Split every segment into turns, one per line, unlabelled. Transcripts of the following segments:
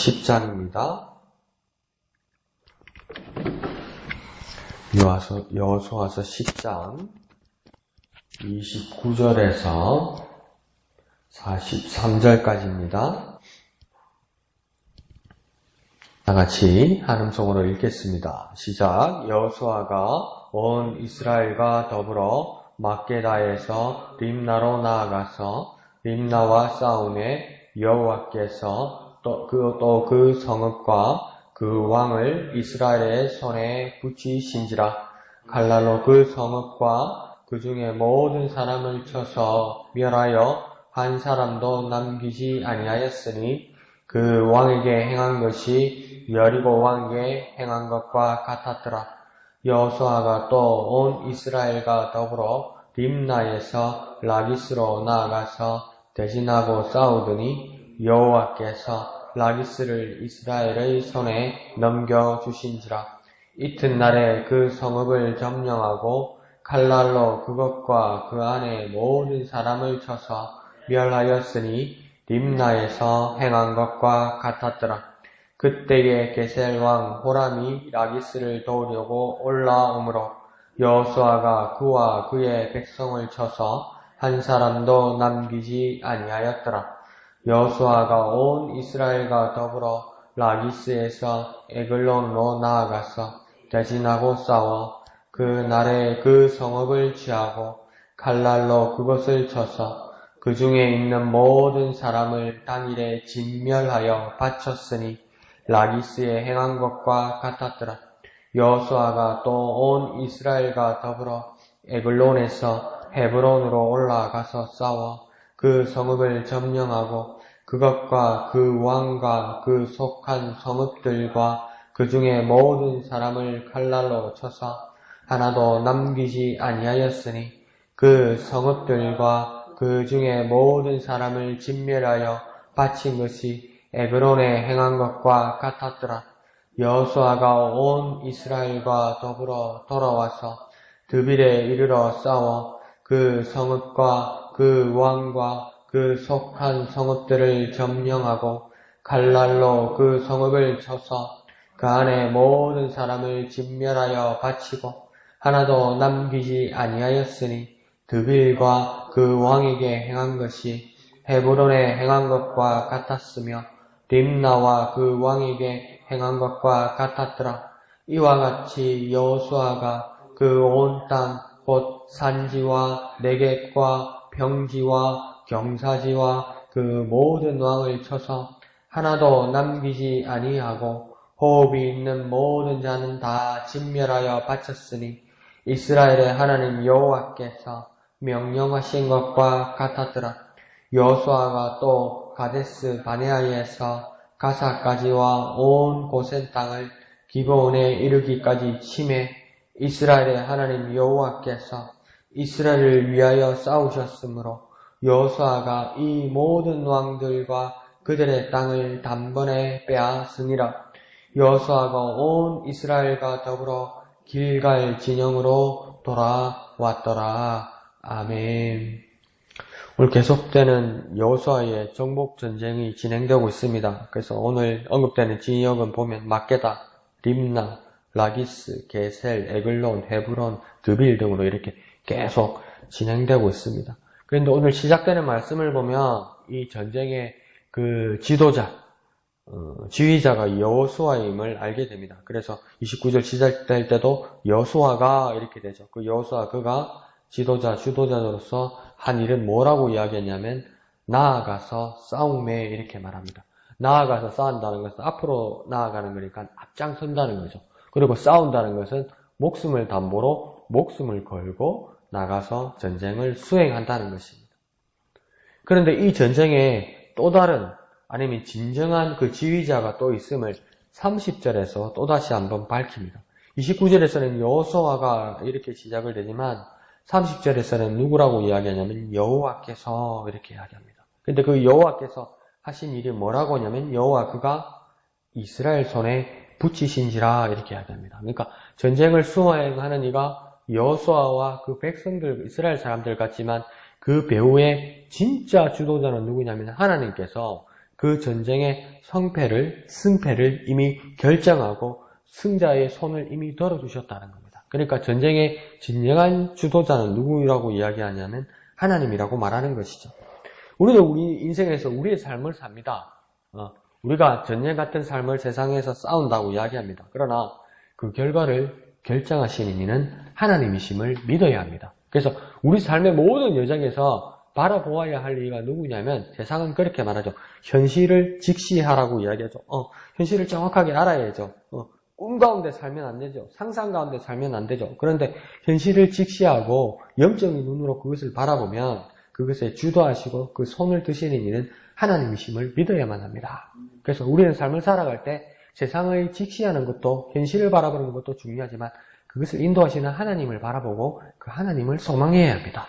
10장입니다. 여호수아서 10장 29절에서 43절까지입니다. 다같이 한음성으로 읽겠습니다. 시작. 여호수아가 온 이스라엘과 더불어 막게다에서 림나로 나아가서 림나와 싸움에 여호와께서 또 그 성읍과 그 왕을 이스라엘의 손에 붙이신지라. 칼날로 그 성읍과 그 중에 모든 사람을 쳐서 멸하여 한 사람도 남기지 아니하였으니 그 왕에게 행한 것이 여리고 왕에게 행한 것과 같았더라. 여호수아가 또 온 이스라엘과 더불어 림나에서 라기스로 나아가서 대진하고 싸우더니 여호와께서 라기스를 이스라엘의 손에 넘겨주신지라. 이튿날에 그 성읍을 점령하고 칼날로 그것과 그 안에 모든 사람을 쳐서 멸하였으니 림나에서 행한 것과 같았더라. 그때에 게셀 왕 호람이 라기스를 도우려고 올라오므로 여호수아가 그와 그의 백성을 쳐서 한 사람도 남기지 아니하였더라. 여호수아가 온 이스라엘과 더불어 라기스에서 에글론으로 나아가서 대진하고 싸워 그 날에 그 성읍을 취하고 칼날로 그것을 쳐서 그 중에 있는 모든 사람을 당일에 진멸하여 바쳤으니 라기스에 행한 것과 같았더라. 여호수아가 또 온 이스라엘과 더불어 에글론에서 헤브론으로 올라가서 싸워 그 성읍을 점령하고 그것과 그 왕과 그 속한 성읍들과 그 중에 모든 사람을 칼날로 쳐서 하나도 남기지 아니하였으니 그 성읍들과 그 중에 모든 사람을 진멸하여 바친 것이 에그론에 행한 것과 같았더라. 여호수아가 온 이스라엘과 더불어 돌아와서 드빌에 이르러 싸워 그 성읍과 그 왕과 그 속한 성읍들을 점령하고 칼날로 그 성읍을 쳐서 그 안에 모든 사람을 진멸하여 바치고 하나도 남기지 아니하였으니 드빌과 그 왕에게 행한 것이 헤브론에 행한 것과 같았으며 림나와 그 왕에게 행한 것과 같았더라. 이와 같이 여호수아가 그 온 땅 곧 산지와 내겝과 평지와 경사지와 그 모든 왕을 쳐서 하나도 남기지 아니하고 호흡이 있는 모든 자는 다 진멸하여 바쳤으니 이스라엘의 하나님 여호와께서 명령하신 것과 같았더라. 여호수아가 또 가데스 바네아에서 가사까지와 온 고센 땅을 기브온에 이르기까지 치매 이스라엘의 하나님 여호와께서 이스라엘을 위하여 싸우셨으므로 여호수아가 이 모든 왕들과 그들의 땅을 단번에 빼앗으니라. 여호수아가 온 이스라엘과 더불어 길갈 진영으로 돌아왔더라. 아멘. 오늘 계속되는 여호수아의 정복 전쟁이 진행되고 있습니다. 그래서 오늘 언급되는 지역은 보면 막게다, 림나, 라기스, 게셀, 에글론, 헤브론, 드빌 등으로 이렇게 계속 진행되고 있습니다. 그런데 오늘 시작되는 말씀을 보면 이 전쟁의 그 지도자, 지휘자가 여호수아임을 알게 됩니다. 그래서 29절 시작될 때도 여호수아가 이렇게 되죠. 그 여호수아 그가 지도자, 주도자로서 한 일은 뭐라고 이야기했냐면 나아가서 싸움에 이렇게 말합니다. 나아가서 싸운다는 것은 앞으로 나아가는 거니까 앞장선다는 거죠. 그리고 싸운다는 것은 목숨을 담보로 목숨을 걸고 나가서 전쟁을 수행한다는 것입니다. 그런데 이 전쟁에 또 다른 아니면 진정한 그 지휘자가 또 있음을 30절에서 또다시 한번 밝힙니다. 29절에서는 여호수아가 이렇게 시작을 되지만 30절에서는 누구라고 이야기하냐면 여호와께서 이렇게 이야기합니다. 근데 그 여호와께서 하신 일이 뭐라고 하냐면 여호와 그가 이스라엘 손에 붙이신지라 이렇게 이야기합니다. 그러니까 전쟁을 수행하는 이가 여호수아와 그 백성들 이스라엘 사람들 같지만 그 배후에 진짜 주도자는 누구냐면 하나님께서 그 전쟁의 승패를 이미 결정하고 승자의 손을 이미 들어주셨다는 겁니다. 그러니까 전쟁의 진정한 주도자는 누구라고 이야기하냐면 하나님이라고 말하는 것이죠. 우리도 우리 인생에서 우리의 삶을 삽니다. 우리가 전쟁 같은 삶을 세상에서 싸운다고 이야기합니다. 그러나 그 결과를 결정하시는 이는 하나님이심을 믿어야 합니다. 그래서 우리 삶의 모든 여정에서 바라보아야 할 이가 누구냐면 세상은 그렇게 말하죠. 현실을 직시하라고 이야기하죠. 현실을 정확하게 알아야죠. 꿈 가운데 살면 안 되죠. 상상 가운데 살면 안 되죠. 그런데 현실을 직시하고 영적인 눈으로 그것을 바라보면 그것에 주도하시고 그 손을 드시는 이는 하나님이심을 믿어야만 합니다. 그래서 우리는 삶을 살아갈 때 세상을 직시하는 것도 현실을 바라보는 것도 중요하지만 그것을 인도하시는 하나님을 바라보고 그 하나님을 소망해야 합니다.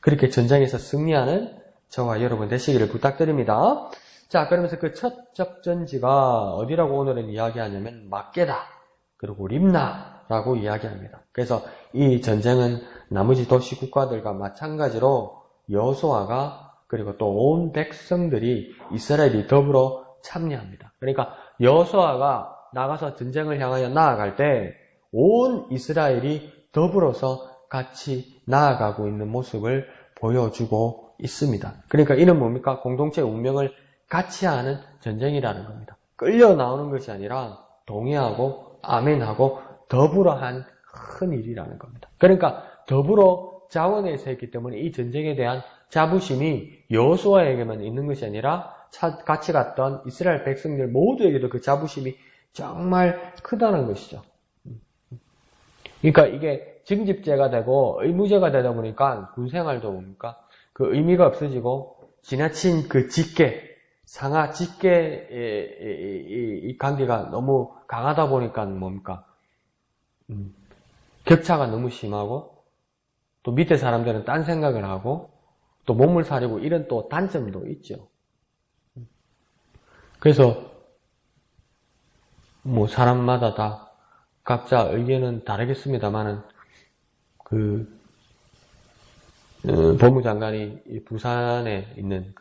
그렇게 전쟁에서 승리하는 저와 여러분 되시기를 부탁드립니다. 자, 그러면서 그 첫 접전지가 어디라고 오늘은 이야기하냐면 막게다 그리고 림나라고 이야기합니다. 그래서 이 전쟁은 나머지 도시 국가들과 마찬가지로 여호수아가 그리고 또 온 백성들이 이스라엘이 더불어 참여합니다. 그러니까 여호수아가 나가서 전쟁을 향하여 나아갈 때 온 이스라엘이 더불어서 같이 나아가고 있는 모습을 보여주고 있습니다. 그러니까 이는 뭡니까? 공동체 운명을 같이 하는 전쟁이라는 겁니다. 끌려 나오는 것이 아니라 동의하고 아멘하고 더불어 한 큰 일이라는 겁니다. 그러니까 더불어 자원해서 했기 때문에 이 전쟁에 대한 자부심이 여호수아에게만 있는 것이 아니라 같이 갔던 이스라엘 백성들 모두에게도 그 자부심이 정말 크다는 것이죠. 그러니까 이게 징집제가 되고 의무제가 되다 보니까 군생활도 뭡니까? 그 의미가 없어지고 지나친 그 직계, 상하 직계의 이 관계가 너무 강하다 보니까 뭡니까? 격차가 너무 심하고 또 밑에 사람들은 딴 생각을 하고 또 몸을 사리고 이런 또 단점도 있죠. 그래서 뭐 사람마다 다 각자 의견은 다르겠습니다만은 법무장관이 부산에 있는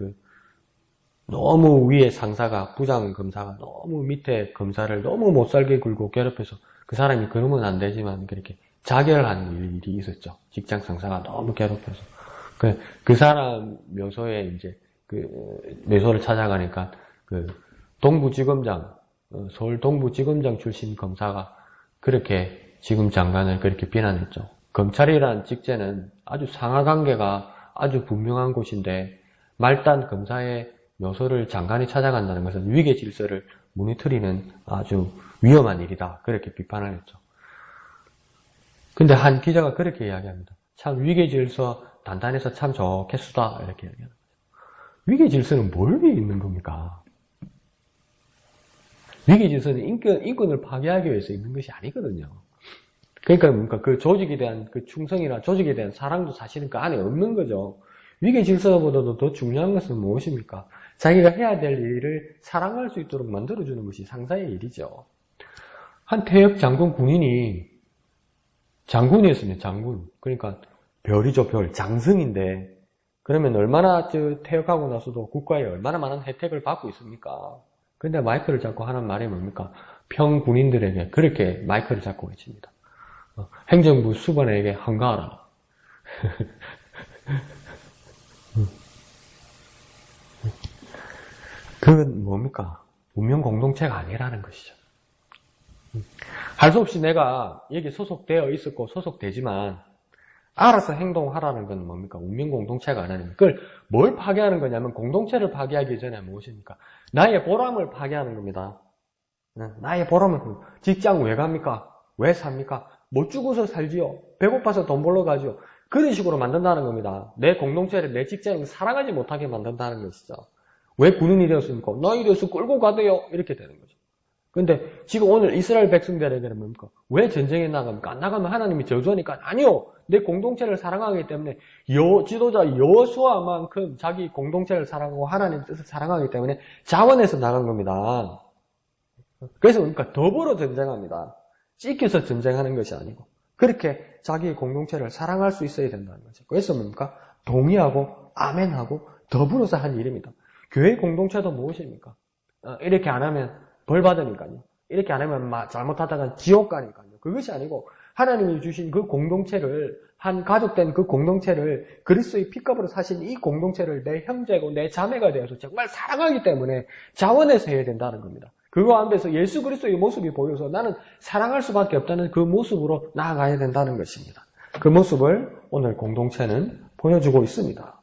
너무 위에 상사가 부장 검사가 너무 밑에 검사를 너무 못살게 굴고 괴롭혀서 그 사람이 그러면 안 되지만 그렇게 자결하는 일이 있었죠. 직장 상사가 너무 괴롭혀서 그 사람 묘소에 이제 묘소를 찾아가니까 동부지검장 서울 동부지검장 출신 검사가 그렇게 지금 장관을 그렇게 비난했죠. 검찰이란 직제는 아주 상하관계가 아주 분명한 곳인데 말단 검사의 묘소를 장관이 찾아간다는 것은 위계 질서를 무너뜨리는 아주 위험한 일이다. 그렇게 비판을 했죠. 근데 한 기자가 그렇게 이야기합니다. 참 위계 질서 단단해서 참 좋겠수다. 이렇게 이야기합니다. 위계 질서는 뭘 위해 있는 겁니까? 위계 질서는 인권을 파괴하기 위해서 있는 것이 아니거든요. 그러니까 뭔가 그 조직에 대한 그 충성이나 조직에 대한 사랑도 사실은 그 안에 없는 거죠. 위계 질서보다도 더 중요한 것은 무엇입니까? 자기가 해야 될 일을 사랑할 수 있도록 만들어주는 것이 상사의 일이죠. 한 퇴역 장군 군인이 장군이었습니다. 장군. 그러니까 별이죠, 별. 장승인데 그러면 얼마나 퇴역하고 나서도 국가에 얼마나 많은 혜택을 받고 있습니까? 근데 마이크를 잡고 하는 말이 뭡니까? 평군인들에게 그렇게 마이크를 잡고 외칩니다. 행정부 수반에게 한가하라. 그건 뭡니까? 운명 공동체가 아니라는 것이죠. 할 수 없이 내가 여기 소속되어 있었고 소속되지만 알아서 행동하라는 건 뭡니까? 운명 공동체가 아니라는 그걸 뭘 파괴하는 거냐면 공동체를 파괴하기 전에 무엇입니까? 나의 보람을 파괴하는 겁니다. 나의 보람을 직장 왜 갑니까? 왜 삽니까? 못 죽어서 살지요. 배고파서 돈 벌러 가지요. 그런 식으로 만든다는 겁니다. 내 공동체를 내 직장을 사랑하지 못하게 만든다는 것이죠. 왜 군인이 되었습니까? 나 이래서 끌고 가대요. 이렇게 되는 거죠. 근데 지금 오늘 이스라엘 백성들에게는 뭡니까? 왜 전쟁에 나갑니까? 안 나가면 하나님이 저주하니까 아니요. 내 공동체를 사랑하기 때문에 지도자 여호수아만큼 자기 공동체를 사랑하고 하나님의 뜻을 사랑하기 때문에 자원해서 나간 겁니다. 그래서 그러니까 더불어 전쟁합니다. 찢겨서 전쟁하는 것이 아니고 그렇게 자기의 공동체를 사랑할 수 있어야 된다는 거죠. 그래서 뭡니까? 동의하고 아멘하고 더불어서 한 일입니다. 교회 공동체도 무엇입니까? 이렇게 안 하면 벌 받으니까요. 이렇게 안 하면 잘못하다가 지옥 가니까요. 그것이 아니고 하나님이 주신 그 공동체를, 한 가족된 그 공동체를, 그리스도의 피값으로 사신 이 공동체를 내 형제고 내 자매가 되어서 정말 사랑하기 때문에 자원해서 해야 된다는 겁니다. 그거 앞에서 예수 그리스도의 모습이 보여서 나는 사랑할 수밖에 없다는 그 모습으로 나아가야 된다는 것입니다. 그 모습을 오늘 공동체는 보여주고 있습니다.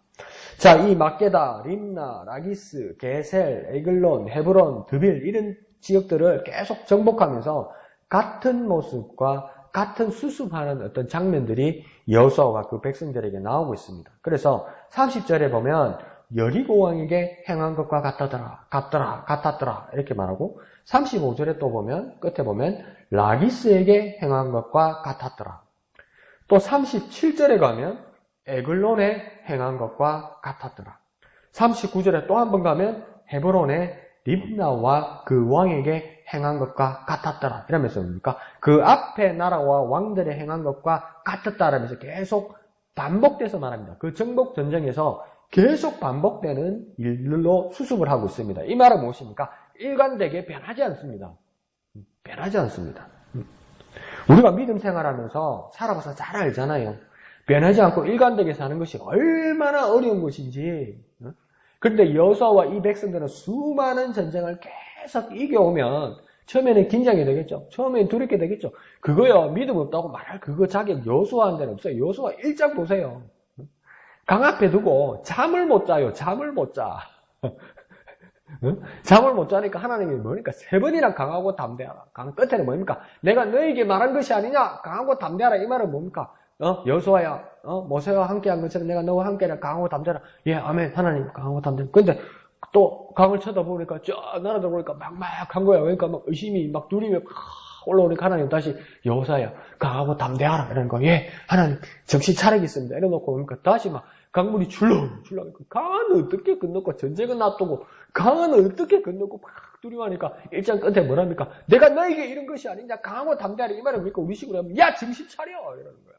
자, 이 막게다, 림나, 라기스, 게셀, 에글론, 헤브론, 드빌 이런 지역들을 계속 정복하면서 같은 모습과 같은 수습하는 어떤 장면들이 여호수아와 그 백성들에게 나오고 있습니다. 그래서 30절에 보면 여리고 왕에게 행한 것과 같았더라 이렇게 말하고 35절에 또 보면 끝에 보면 라기스에게 행한 것과 같았더라. 또 37절에 가면 에글론에 행한 것과 같았더라. 39절에 또 한 번 가면 헤브론의 립나와 그 왕에게 행한 것과 같았더라. 이러면서 뭡니까? 그 앞에 나라와 왕들의 행한 것과 같았다라면서 계속 반복돼서 말합니다. 그 정복 전쟁에서 계속 반복되는 일로 수습을 하고 있습니다. 이 말은 무엇입니까? 일관되게 변하지 않습니다. 변하지 않습니다. 우리가 믿음 생활하면서 살아봐서 잘 알잖아요. 변하지 않고 일관되게 사는 것이 얼마나 어려운 것인지. 그런데 여호수아와 이 백성들은 수많은 전쟁을 계속 이겨오면 처음에는 긴장이 되겠죠. 처음에는 두렵게 되겠죠. 그거요, 믿음 없다고 말할 그거 자격 여호수아한테는 없어요. 여호수아 1장 보세요. 강 앞에 두고 잠을 못 자요. 잠을 못 자. 잠을 못 자니까 하나님이 뭐니까 3번이나 강하고 담대하라. 강 끝에는 뭡니까? 내가 너에게 말한 것이 아니냐? 강하고 담대하라. 이 말은 뭡니까? 여호수아야, 모세와 함께한 것처럼 내가 너와 함께라. 강하고 담대하라. 예, 아멘. 하나님 강하고 담대하라. 근데 또 강을 쳐다보니까 저 날아다 보니까 막막한 거야. 그러니까 막 의심이 막 두림이 올라오니까 하나님 다시 여호수아야 강하고 담대하라. 이러는 거. 예, 하나님 정신 차리겠습니다. 이래놓고 보니까 다시 막 강물이 출렁출렁. 강은 어떻게 건너고 전쟁은 놔두고 강은 어떻게 건너고 막 두려워하니까 일장 끝에 뭐랍니까? 내가 너에게 이런 것이 아니냐? 강하고 담대하라. 이 말은 뭡니까? 우리 식으로 하면 야 정신 차려 이러는 거예요.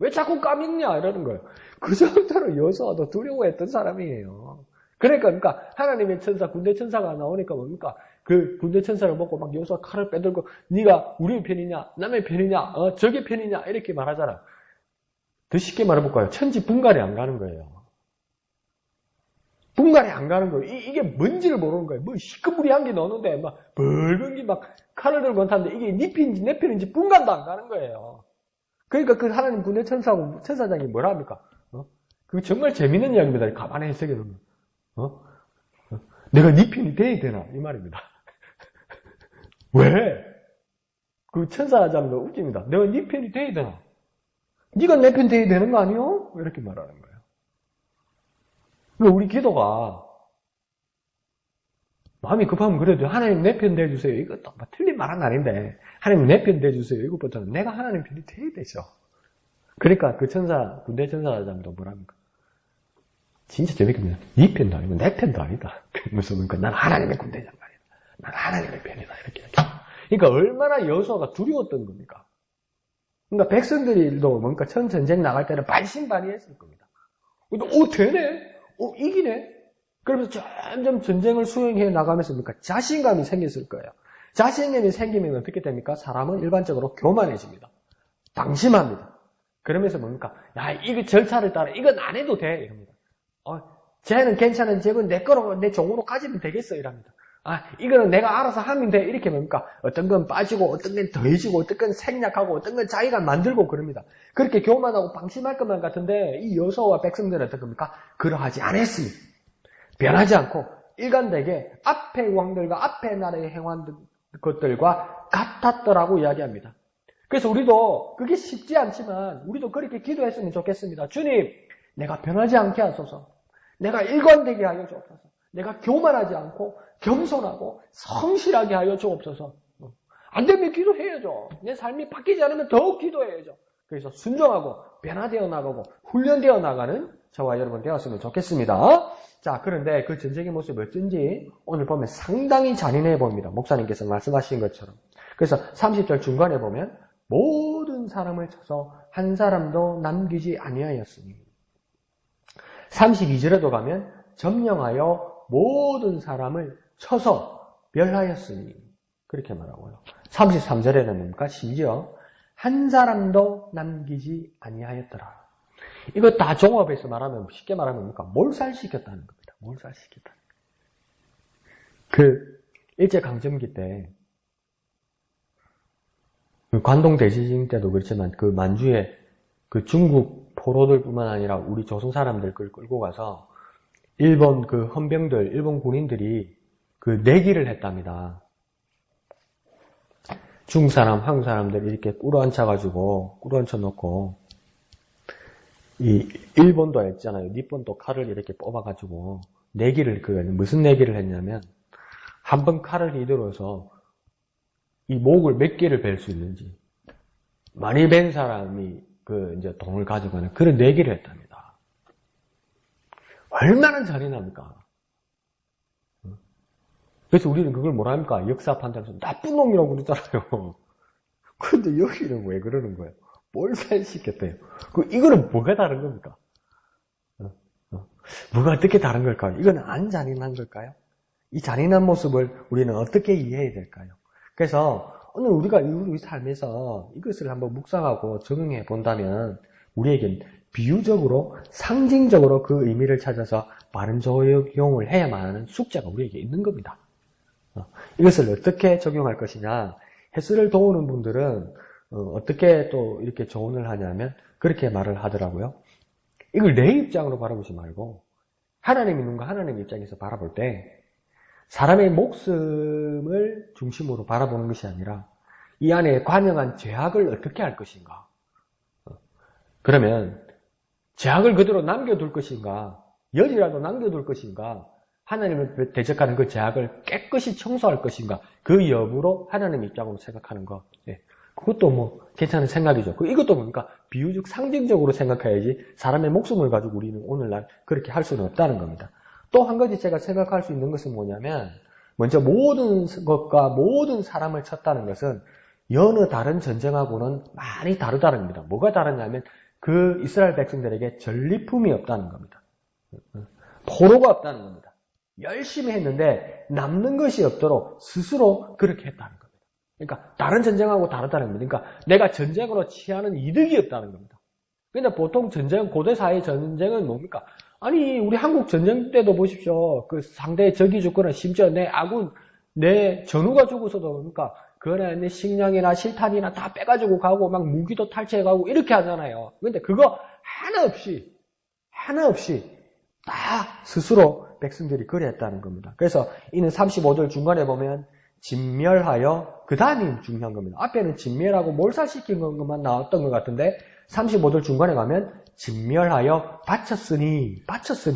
왜 자꾸 까먹냐 이러는 거예요. 그 정도로 여호수아도 두려워했던 사람이에요. 그러니까 하나님의 천사, 군대 천사가 나오니까 뭡니까? 그 군대 천사를 보고 막 여호수아 칼을 빼들고 네가 우리 편이냐, 남의 편이냐, 적의 편이냐 이렇게 말하잖아. 더 쉽게 말해볼까요? 천지 분갈이 안 가는 거예요. 분갈이 안 가는 거예요. 이게 뭔지를 모르는 거예요. 뭐 시커무리한 게 나오는데 막 붉은 게 막 칼을 들고 한다는데 이게 네 편인지 내 편인지 분간도 안 가는 거예요. 그러니까 그 하나님 군대 천사하고 천사장이 뭐라 합니까? 그거 정말 재밌는 이야기입니다. 가만히 해석해 보면. 내가 네 편이 돼야 되나? 이 말입니다. 왜? 그 천사장도 웃깁니다. 내가 네 편이 돼야 되나? 네가 내 편 돼야 되는 거 아니요? 이렇게 말하는 거예요. 그러니까 우리 기도가 마음이 급하면 그래도 하나님 내 편 돼주세요. 이것도 뭐 틀린 말은 아닌데 하나님 내 편 돼주세요. 이것보다는 내가 하나님 편이 돼야 되죠. 그러니까 그 천사, 군대 천사장도 뭐랍니까? 진짜 재밌겠네요. 네 편도 아니고 내 편도 아니다. 그러면서 그러니까 난 하나님의 군대장 말이다. 난 하나님의 편이다. 이렇게. 그러니까 얼마나 여호수아가 두려웠던 겁니까? 그러니까 백성들도 뭔가 전 전쟁 나갈 때는 반신반의했을 겁니다. 근데 되네? 이기네? 그러면서 점점 전쟁을 수행해 나가면서 그러니까 자신감이 생겼을 거예요. 자신감이 생기면 어떻게 됩니까? 사람은 일반적으로 교만해집니다. 방심합니다. 그러면서 뭡니까? 야, 이거 절차를 따라 이건 안 해도 돼. 이럽니다. 쟤는 괜찮은 쟤는 내 거로, 내 종으로 가지면 되겠어. 이랍니다. 이거는 내가 알아서 하면 돼. 이렇게 뭡니까? 어떤 건 빠지고, 어떤 건 더해지고, 어떤 건 생략하고, 어떤 건 자기가 만들고 그럽니다. 그렇게 교만하고 방심할 것만 같은데, 이 여호수아와 백성들은 어떤 겁니까? 그러하지 않았습니다. 변하지 않고, 일관되게 앞의 왕들과 앞의 나라의 행한 것들과 같았더라고 이야기합니다. 그래서 우리도 그게 쉽지 않지만, 우리도 그렇게 기도했으면 좋겠습니다. 주님, 내가 변하지 않게 하소서. 내가 일관되게 하여 주옵소서. 내가 교만하지 않고 겸손하고 성실하게 하여 주옵소서. 안 되면 기도해야죠. 내 삶이 바뀌지 않으면 더욱 기도해야죠. 그래서 순종하고 변화되어 나가고 훈련되어 나가는 저와 여러분 되었으면 좋겠습니다. 자, 그런데 그 전쟁의 모습이 어쩐지 오늘 보면 상당히 잔인해 보입니다. 목사님께서 말씀하신 것처럼. 그래서 30절 중간에 보면 모든 사람을 쳐서 한 사람도 남기지 아니하였으니 32절에도 가면 점령하여 모든 사람을 쳐서 멸하였으니 그렇게 말하고요. 33절에는 뭡니까? 심지어 한 사람도 남기지 아니하였더라. 이거 다 종합해서 말하면 쉽게 말하면 뭡니까? 몰살시켰다는 겁니다. 몰살시켰다. 그 일제강점기 때 그 관동 대지진 때도 그렇지만 그 만주에 그 중국 포로들뿐만 아니라 우리 조선 사람들 끌고 가서 일본 그 헌병들, 일본 군인들이 그 내기를 했답니다. 중국 사람, 한국 사람들 이렇게 꿇어앉혀 놓고 이 일본도 했잖아요. 니폰도 칼을 이렇게 뽑아가지고 내기를 무슨 내기를 했냐면 한 번 칼을 휘두르서 이 목을 몇 개를 벨 수 있는지 많이 벤 사람이 그 이제 돈을 가져가는 그런 내기를 했답니다. 얼마나 잔인합니까? 그래서 우리는 그걸 뭐라 합니까? 역사 판단에서 나쁜 놈이라고 그러잖아요. 근데 여기는 왜 그러는 거예요? 몰살시켰대요. 이거는 뭐가 다른 겁니까? 뭐가 어떻게 다른 걸까요? 이거는 안 잔인한 걸까요? 이 잔인한 모습을 우리는 어떻게 이해해야 될까요? 그래서 오늘 우리가 우리 삶에서 이것을 한번 묵상하고 적용해 본다면 우리에겐 비유적으로 상징적으로 그 의미를 찾아서 바른 적용을 해야만 하는 숙제가 우리에게 있는 겁니다. 이것을 어떻게 적용할 것이냐, 해설을 도우는 분들은 어떻게 또 이렇게 조언을 하냐면 그렇게 말을 하더라고요. 이걸 내 입장으로 바라보지 말고 하나님이 누군가 하나님 입장에서 바라볼 때 사람의 목숨을 중심으로 바라보는 것이 아니라 이 안에 관영한 죄악을 어떻게 할 것인가. 그러면 죄악을 그대로 남겨둘 것인가, 열이라도 남겨둘 것인가, 하나님을 대적하는 그 죄악을 깨끗이 청소할 것인가, 그 여부로 하나님 입장으로 생각하는 거. 그것도 뭐 괜찮은 생각이죠. 이것도 뭡니까? 비유적 상징적으로 생각해야지 사람의 목숨을 가지고 우리는 오늘날 그렇게 할 수는 없다는 겁니다. 또 한 가지 제가 생각할 수 있는 것은 뭐냐면, 먼저 모든 것과 모든 사람을 쳤다는 것은 여느 다른 전쟁하고는 많이 다르다는 겁니다. 뭐가 다르냐면 그 이스라엘 백성들에게 전리품이 없다는 겁니다. 포로가 없다는 겁니다. 열심히 했는데 남는 것이 없도록 스스로 그렇게 했다는 겁니다. 그러니까 다른 전쟁하고 다르다는 겁니다. 그러니까 내가 전쟁으로 취하는 이득이 없다는 겁니다. 근데 보통 전쟁, 고대사회 전쟁은 뭡니까? 아니, 우리 한국 전쟁 때도 보십시오. 그 상대의 적이 죽거나 심지어 내 아군, 내 전우가 죽어서도 뭡니까? 그 안에 내 식량이나 실탄이나 다 빼가지고 가고 막 무기도 탈취해가고 이렇게 하잖아요. 근데 그거 하나 없이 다 스스로 백성들이 그랬다는 겁니다. 그래서 이는 35절 중간에 보면 진멸하여, 그 다음이 중요한 겁니다. 앞에는 진멸하고 몰살시킨 것만 나왔던 것 같은데 35절 중간에 가면 진멸하여 바쳤으니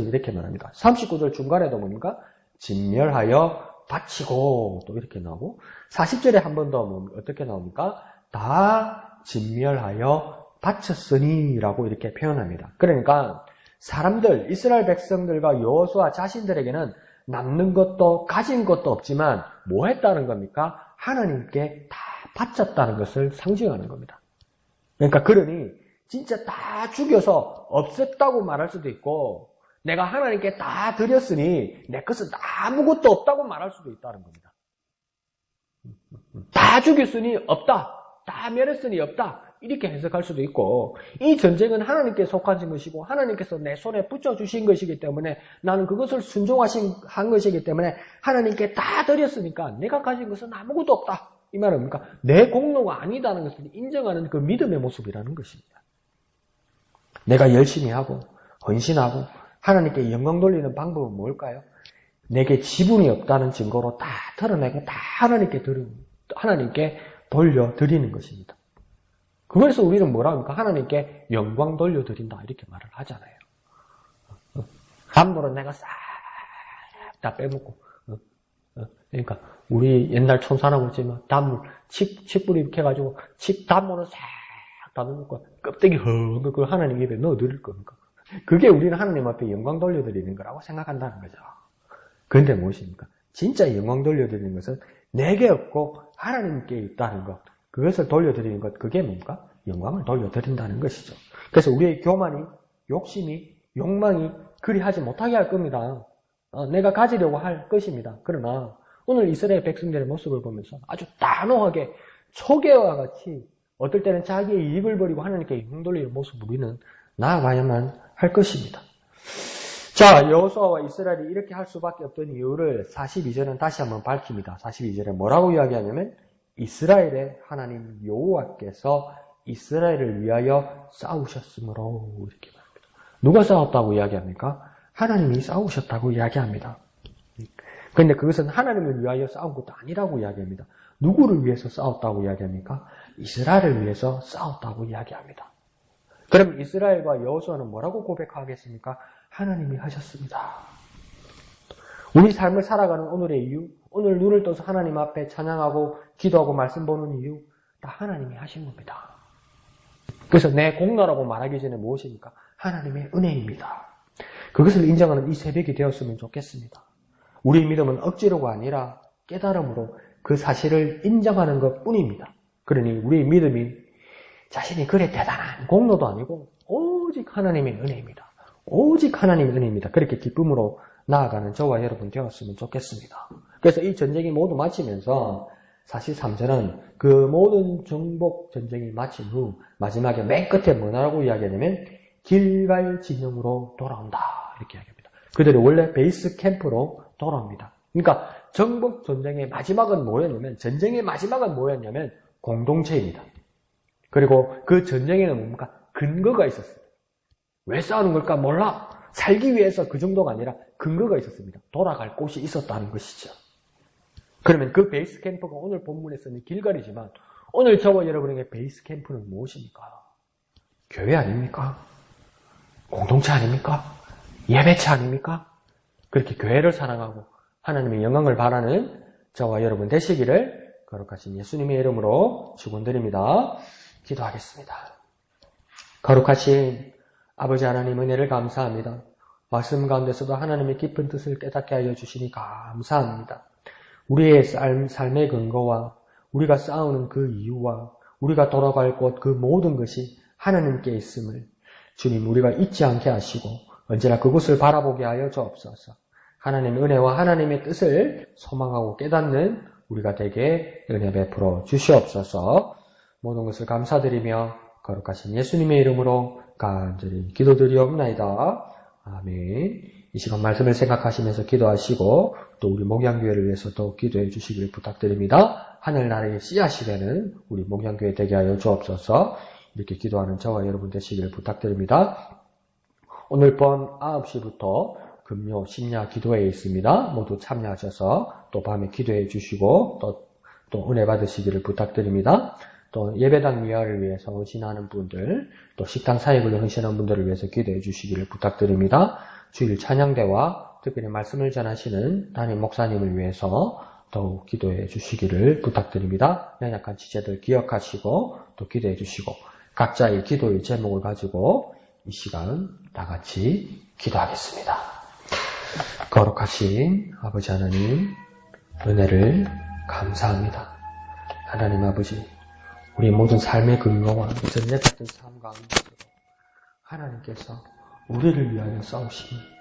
이렇게 말합니다. 39절 중간에도 뭡니까? 진멸하여 바치고 또 이렇게 나오고 40절에 한 번 더 어떻게 나옵니까? 다 진멸하여 바쳤으니 라고 이렇게 표현합니다. 그러니까 사람들, 이스라엘 백성들과 여호수아 자신들에게는 남는 것도 가진 것도 없지만 뭐 했다는 겁니까? 하나님께 다 바쳤다는 것을 상징하는 겁니다. 그러니까 그러니 진짜 다 죽여서 없앴다고 말할 수도 있고 내가 하나님께 다 드렸으니 내 것은 아무것도 없다고 말할 수도 있다는 겁니다. 다 죽였으니 없다. 다 멸했으니 없다. 이렇게 해석할 수도 있고 이 전쟁은 하나님께 속한 것이고 하나님께서 내 손에 붙여주신 것이기 때문에 나는 그것을 한 것이기 때문에 하나님께 다 드렸으니까 내가 가진 것은 아무것도 없다. 이 말은 뭡니까? 내 공로가 아니다는 것을 인정하는 그 믿음의 모습이라는 것입니다. 내가 열심히 하고 헌신하고 하나님께 영광 돌리는 방법은 뭘까요? 내게 지분이 없다는 증거로 다 털어내고 다 하나님께 돌려드리는 것입니다. 그래서 우리는 뭐라 합니까? 하나님께 영광 돌려드린다 이렇게 말을 하잖아요. 담노는 내가 싹 다 빼먹고 그러니까 우리 옛날 촌사람을 치면 담물 칡뿌리 이렇게 해가지고 담물은 싹 다 넣고 껍데기 헝 그걸 하나님 입에 넣어드릴 겁니까? 그게 우리는 하나님 앞에 영광 돌려드리는 거라고 생각한다는 거죠. 그런데 무엇입니까? 진짜 영광 돌려드리는 것은 내게 없고 하나님께 있다는 것, 그것을 돌려드리는 것, 그게 뭡니까? 영광을 돌려드린다는 것이죠. 그래서 우리의 교만이, 욕심이, 욕망이 그리 하지 못하게 할 겁니다. 내가 가지려고 할 것입니다. 그러나 오늘 이스라엘 백성들의 모습을 보면서 아주 단호하게 초계와 같이 어떨 때는 자기의 이익을 버리고 하나님께 용 돌리는 모습을 우리는 나아가야만 할 것입니다. 자, 여호수아와 이스라엘이 이렇게 할 수밖에 없던 이유를 42절은 다시 한번 밝힙니다. 42절에 뭐라고 이야기하냐면 이스라엘의 하나님 여호와께서 이스라엘을 위하여 싸우셨으므로 이렇게 말합니다. 누가 싸웠다고 이야기합니까? 하나님이 싸우셨다고 이야기합니다. 그런데 그것은 하나님을 위하여 싸운 것도 아니라고 이야기합니다. 누구를 위해서 싸웠다고 이야기합니까? 이스라엘을 위해서 싸웠다고 이야기합니다. 그럼 이스라엘과 여호수아는 뭐라고 고백하겠습니까? 하나님이 하셨습니다. 우리 삶을 살아가는 오늘의 이유, 오늘 눈을 떠서 하나님 앞에 찬양하고 기도하고 말씀 보는 이유, 다 하나님이 하신 겁니다. 그래서 내 공로라고 말하기 전에 무엇입니까? 하나님의 은혜입니다. 그것을 인정하는 이 새벽이 되었으면 좋겠습니다. 우리의 믿음은 억지로가 아니라 깨달음으로 그 사실을 인정하는 것 뿐입니다. 그러니 우리의 믿음이 자신이 그래 대단한 공로도 아니고 오직 하나님의 은혜입니다. 오직 하나님의 은혜입니다. 그렇게 기쁨으로 나아가는 저와 여러분 되었으면 좋겠습니다. 그래서 이 전쟁이 모두 마치면서 사실 3절은 그 모든 정복 전쟁이 마친 후 마지막에 맨 끝에 뭐라고 이야기하냐면 길갈 진영으로 돌아온다 이렇게 이야기합니다. 그들이 원래 베이스 캠프로 돌아옵니다. 그러니까 정복 전쟁의 마지막은 뭐였냐면 전쟁의 마지막은 뭐였냐면 공동체입니다. 그리고 그 전쟁에는 뭡니까? 근거가 있었어요. 왜 싸우는 걸까? 몰라. 살기 위해서 그 정도가 아니라 근거가 있었습니다. 돌아갈 곳이 있었다는 것이죠. 그러면 그 베이스 캠프가 오늘 본문에서는 길갈이지만 오늘 저와 여러분에게 베이스 캠프는 무엇입니까? 교회 아닙니까? 공동체 아닙니까? 예배체 아닙니까? 그렇게 교회를 사랑하고 하나님의 영광을 바라는 저와 여러분 되시기를 거룩하신 예수님의 이름으로 축원드립니다. 기도하겠습니다. 거룩하신 아버지 하나님 은혜를 감사합니다. 말씀 가운데서도 하나님의 깊은 뜻을 깨닫게 하여 주시니 감사합니다. 우리의 삶의 근거와 우리가 싸우는 그 이유와 우리가 돌아갈 곳 그 모든 것이 하나님께 있음을 주님 우리가 잊지 않게 하시고 언제나 그곳을 바라보게 하여 주옵소서. 하나님의 은혜와 하나님의 뜻을 소망하고 깨닫는 우리가 되게 은혜 베풀어 주시옵소서. 모든 것을 감사드리며 거룩하신 예수님의 이름으로 간절히 기도드리옵나이다. 아멘. 이 시간 말씀을 생각하시면서 기도하시고 또 우리 목양교회를 위해서도 기도해 주시기를 부탁드립니다. 하늘나라의 씨앗이 되는 우리 목양교회 되게 하여 주옵소서. 이렇게 기도하는 저와 여러분 되시기를 부탁드립니다. 오늘 밤 9시부터 금요 심야 기도회에 있습니다. 모두 참여하셔서 또 밤에 기도해 주시고 또 은혜 받으시기를 부탁드립니다. 또 예배당 미화를 위해서 헌신하는 분들, 또 식당 사역을 헌신하는 분들을 위해서 기도해 주시기를 부탁드립니다. 주일 찬양대와 특별히 말씀을 전하시는 담임 목사님을 위해서 더욱 기도해 주시기를 부탁드립니다. 연약한 지체들 기억하시고 또 기도해 주시고 각자의 기도의 제목을 가지고 이 시간 다 같이 기도하겠습니다. 거룩하신 아버지 하나님 은혜를 감사합니다. 하나님 아버지 우리 모든 삶의 근거와 전례 같은 삶 가운데서 하나님께서 우리를 위하여 싸우시니